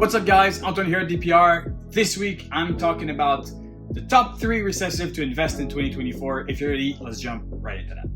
What's up guys, Anton here at DPR. This week I'm talking about the top 3 recessive to invest in 2024. If you're ready, let's jump right into that.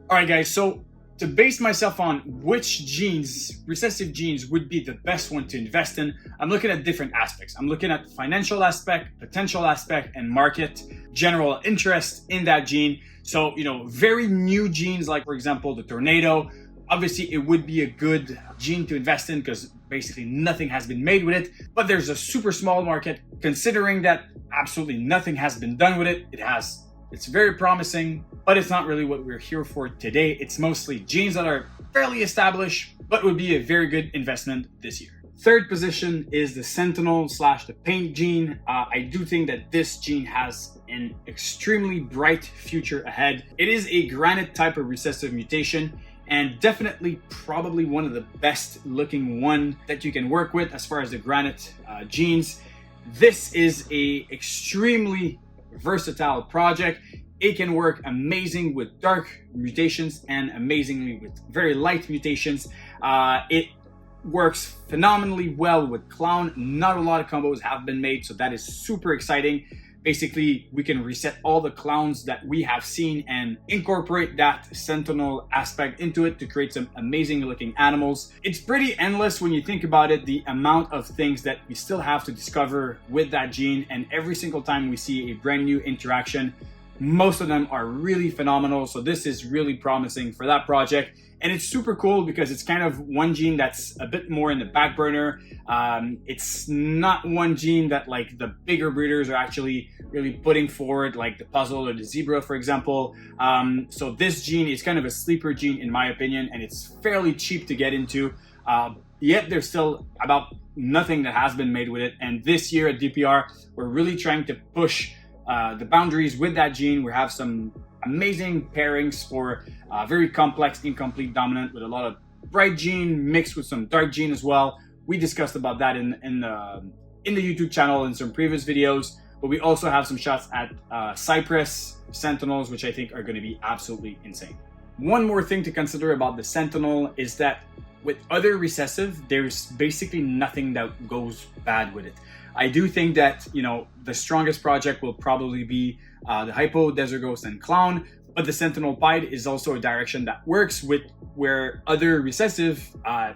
Alright guys, so to base myself on which genes, recessive genes, would be the best one to invest in, I'm looking at different aspects. I'm looking at financial aspect, potential aspect, and market, general interest in that gene. So, very new genes like, for example, the tornado, obviously it would be a good gene to invest in because basically nothing has been made with it, but there's a super small market considering that absolutely nothing has been done with it. It's very promising, but it's not really what we're here for today. It's mostly genes that are fairly established, but would be a very good investment this year. Third position is the Sentinel / the paint gene. I do think that this gene has an extremely bright future ahead. It is a granite type of recessive mutation and definitely probably one of the best looking one that you can work with as far as the granite genes. This is a extremely versatile project. It can work amazing with dark mutations and amazingly with very light mutations. It works phenomenally well with clown. Not a lot of combos have been made, so that is super exciting. Basically, we can reset all the clowns that we have seen and incorporate that Sentinel aspect into it to create some amazing looking animals. It's pretty endless when you think about it, the amount of things that we still have to discover with that gene, and every single time we see a brand new interaction, most of them are really phenomenal. So this is really promising for that project. And it's super cool because it's kind of one gene that's a bit more in the back burner. It's not one gene that like the bigger breeders are actually really putting forward, like the puzzle or the zebra, for example. So this gene is kind of a sleeper gene in my opinion, and it's fairly cheap to get into. Yet there's still about nothing that has been made with it. And this year at DPR, we're really trying to push the boundaries with that gene. We have some amazing pairings for very complex incomplete dominant with a lot of bright gene mixed with some dark gene as well. We discussed about that in the YouTube channel in some previous videos, but we also have some shots at Cypress Sentinels, which I think are going to be absolutely insane. One more thing to consider about the Sentinel is that with other recessive, there's basically nothing that goes bad with it. I do think that, the strongest project will probably be the Hypo, Desert Ghost, and Clown, but the Sentinel Pied is also a direction that works with where other recessive,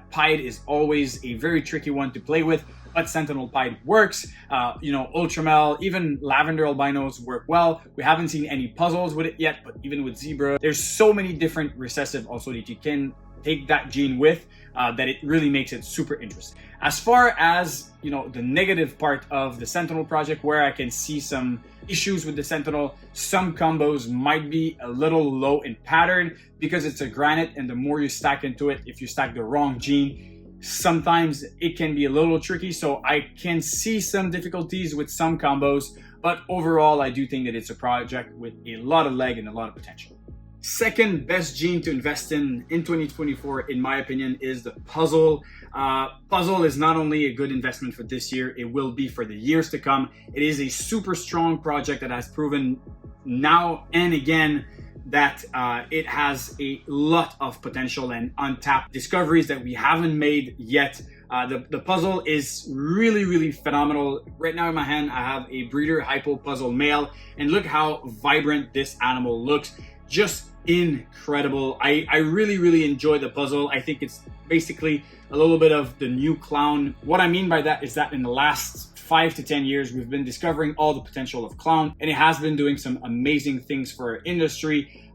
Pied is always a very tricky one to play with, but Sentinel Pied works. Ultramel, even Lavender Albinos work well. We haven't seen any puzzles with it yet, but even with Zebra, there's so many different recessive also that you can take that gene with, that it really makes it super interesting. As far as the negative part of the Sentinel project, where I can see some issues with the Sentinel, some combos might be a little low in pattern because it's a granite, and the more you stack into it, if you stack the wrong gene, sometimes it can be a little tricky. So I can see some difficulties with some combos, but overall I do think that it's a project with a lot of leg and a lot of potential. Second best gene to invest in 2024, in my opinion, is the Puzzle. Puzzle is not only a good investment for this year, it will be for the years to come. It is a super strong project that has proven now and again that it has a lot of potential and untapped discoveries that we haven't made yet. The puzzle is really, really phenomenal. Right now in my hand, I have a breeder Hypo Puzzle male, and look how vibrant this animal looks. Just incredible. I really, really enjoy the puzzle. I think it's basically a little bit of the new Clown. What I mean by that is that in the last 5 to 10 years, we've been discovering all the potential of Clown, and it has been doing some amazing things for our industry.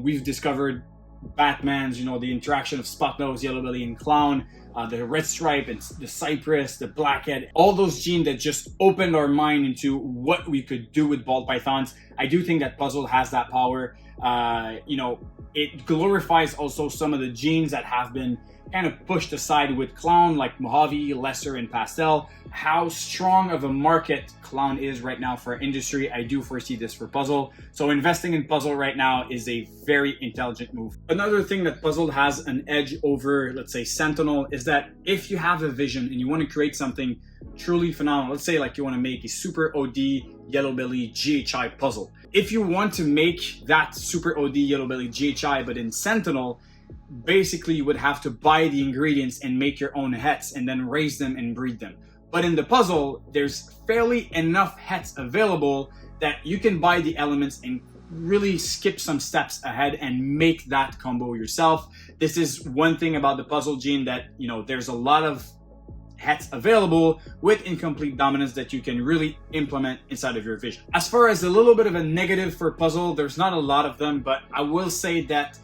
We've discovered Batman's, the interaction of Spot Nose, Yellow Belly, and Clown. the red stripe and the cypress, the blackhead, all those genes that just opened our mind into what we could do with ball pythons. I do think that puzzle has that power. It glorifies also some of the genes that have been kind of pushed aside with clown, like Mojave, Lesser, and Pastel. How strong of a market clown is right now for our industry, I do foresee this for puzzle. So investing in puzzle right now is a very intelligent move. Another thing that puzzle has an edge over, let's say, Sentinel, is that if you have a vision and you want to create something truly phenomenal, let's say like you want to make a super OD yellow belly GHI puzzle. If you want to make that super OD yellow belly GHI, but in Sentinel, basically you would have to buy the ingredients and make your own hets and then raise them and breed them. But in the puzzle, there's fairly enough hets available that you can buy the elements and really skip some steps ahead and make that combo yourself. This is one thing about the puzzle gene, that there's a lot of hets available with incomplete dominance that you can really implement inside of your vision. As far as a little bit of a negative for puzzle, there's not a lot of them, but I will say that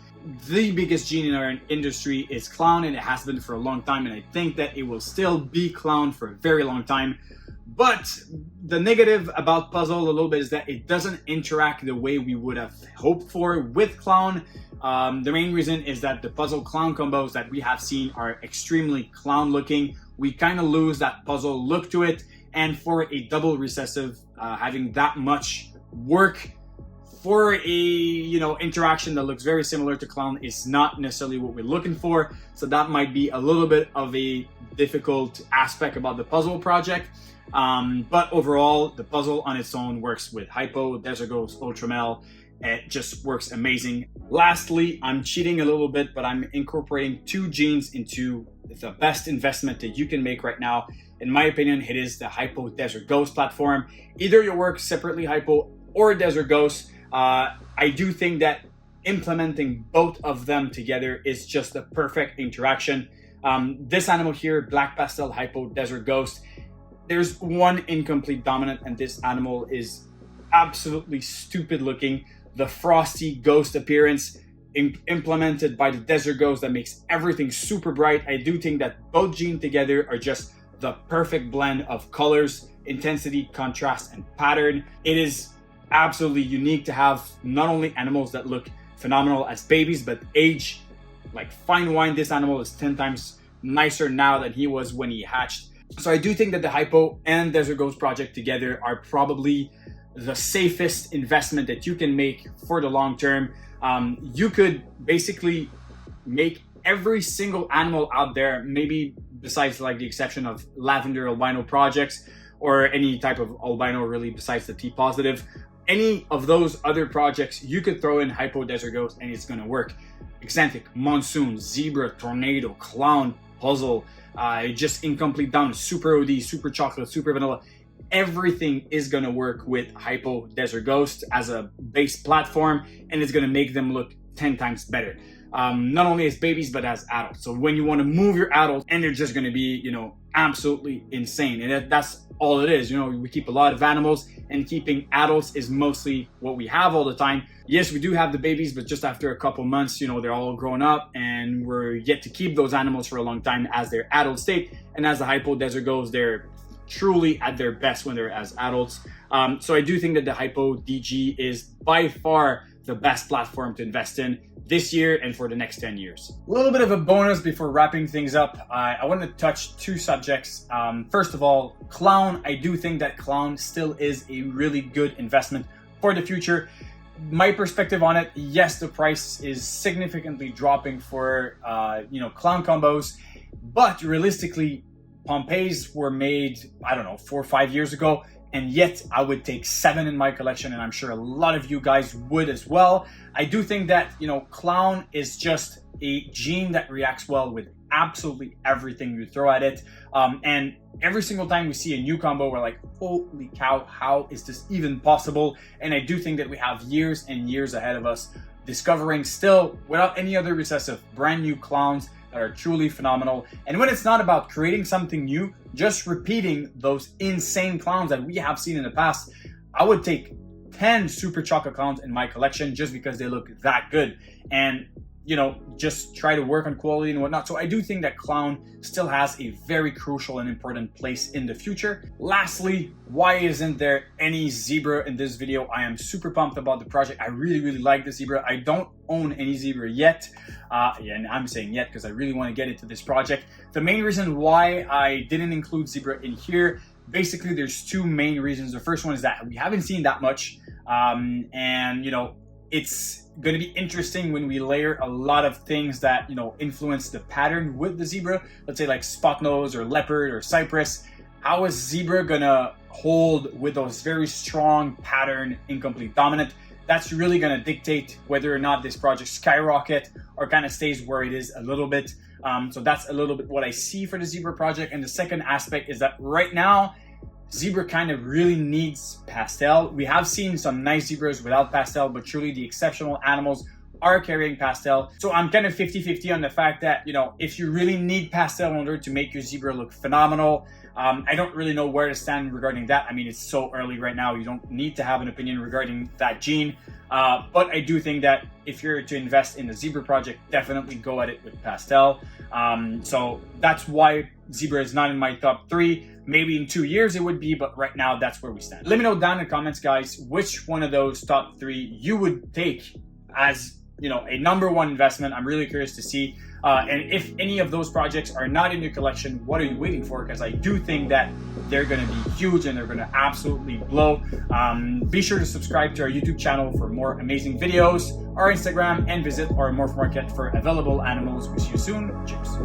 the biggest gene in our industry is clown, and it has been for a long time, and I think that it will still be clown for a very long time. But the negative about puzzle a little bit is that it doesn't interact the way we would have hoped for with clown. The main reason is that the puzzle clown combos that we have seen are extremely clown looking. We kind of lose that puzzle look to it, and for a double recessive, having that much work for a interaction that looks very similar to clown is not necessarily what we're looking for. So that might be a little bit of a difficult aspect about the puzzle project. But overall, the puzzle on its own works with Hypo, Desert Ghost, Ultramel. It just works amazing. Lastly, I'm cheating a little bit, but I'm incorporating two genes into the best investment that you can make right now. In my opinion, it is the Hypo Desert Ghost platform. Either you work separately Hypo or Desert Ghost. I do think that implementing both of them together is just the perfect interaction. This animal here, Black Pastel Hypo Desert Ghost, there's one incomplete dominant, and this animal is absolutely stupid looking. The frosty ghost appearance implemented by the Desert Ghost that makes everything super bright. I do think that both genes together are just the perfect blend of colors, intensity, contrast, and pattern. It is absolutely unique to have not only animals that look phenomenal as babies, but age like fine wine. This animal is 10 times nicer now than he was when he hatched. So I do think that the Hypo and Desert Ghost project together are probably the safest investment that you can make for the long term. You could basically make every single animal out there, maybe besides like the exception of lavender albino projects or any type of albino really besides the T positive. Any of those other projects, you could throw in Hypo Desert Ghost and it's gonna work. Eccentric, Monsoon, Zebra, Tornado, Clown, Puzzle, just incomplete down, Super OD, Super Chocolate, Super Vanilla. Everything is gonna work with Hypo Desert Ghost as a base platform, and it's gonna make them look 10 times better. Not only as babies, but as adults. So when you wanna move your adults, and they're just gonna be, absolutely insane. And that's all it is. We keep a lot of animals, and keeping adults is mostly what we have all the time. Yes, we do have the babies, but just after a couple months, they're all grown up, and we're yet to keep those animals for a long time as their adult state. And as the Hypo Desert goes, they're truly at their best when they're as adults. So I do think that the Hypo DG is by far the best platform to invest in this year and for the next 10 years. A little bit of a bonus before wrapping things up. I want to touch two subjects. First of all, Clown. I do think that Clown still is a really good investment for the future. My perspective on it, yes, the price is significantly dropping for Clown combos, but realistically, Pompeii's were made, 4 or 5 years ago, and yet I would take 7 in my collection, and I'm sure a lot of you guys would as well. I do think that, Clown is just a gene that reacts well with absolutely everything you throw at it. And every single time we see a new combo, we're like, holy cow, how is this even possible? And I do think that we have years and years ahead of us discovering still, without any other recessive, brand new clowns that are truly phenomenal. And when it's not about creating something new, just repeating those insane clowns that we have seen in the past, I would take 10 Super Chocolate clowns in my collection just because they look that good. And you know, just try to work on quality and whatnot. So I do think that clown still has a very crucial and important place in the future. Lastly, why isn't there any zebra in this video? I am super pumped about the project. I really like the zebra. I don't own any zebra yet. And I'm saying yet because I really want to get into this project. The main reason why I didn't include zebra in here, basically there's two main reasons. The first one is that we haven't seen that much. And you know, it's going to be interesting when we layer a lot of things that, you know, influence the pattern with the zebra. Let's say like spot nose or leopard or cypress. How is zebra gonna hold with those very strong pattern incomplete dominant? That's really gonna dictate whether or not this project skyrocket or kind of stays where it is a little bit. So that's a little bit what I see for the zebra project. And the second aspect is that right now, zebra kind of really needs pastel. We have seen some nice zebras without pastel, but truly the exceptional animals are carrying pastel. So I'm kind of 50-50 on the fact that, you know, if you really need pastel in order to make your zebra look phenomenal, I don't really know where to stand regarding that. I mean, it's so early right now. You don't need to have an opinion regarding that gene. But I do think that if you're to invest in the zebra project, definitely go at it with pastel. So that's why zebra is not in my top 3. Maybe in 2 years it would be, but right now that's where we stand. Let me know down in the comments, guys, which one of those top 3 you would take as, you know, a #1 investment. I'm really curious to see. And if any of those projects are not in your collection, what are you waiting for? Because I do think that they're going to be huge and they're going to absolutely blow. Be sure to subscribe to our YouTube channel for more amazing videos, our Instagram, and visit our Morph Market for available animals. We'll see you soon. Cheers.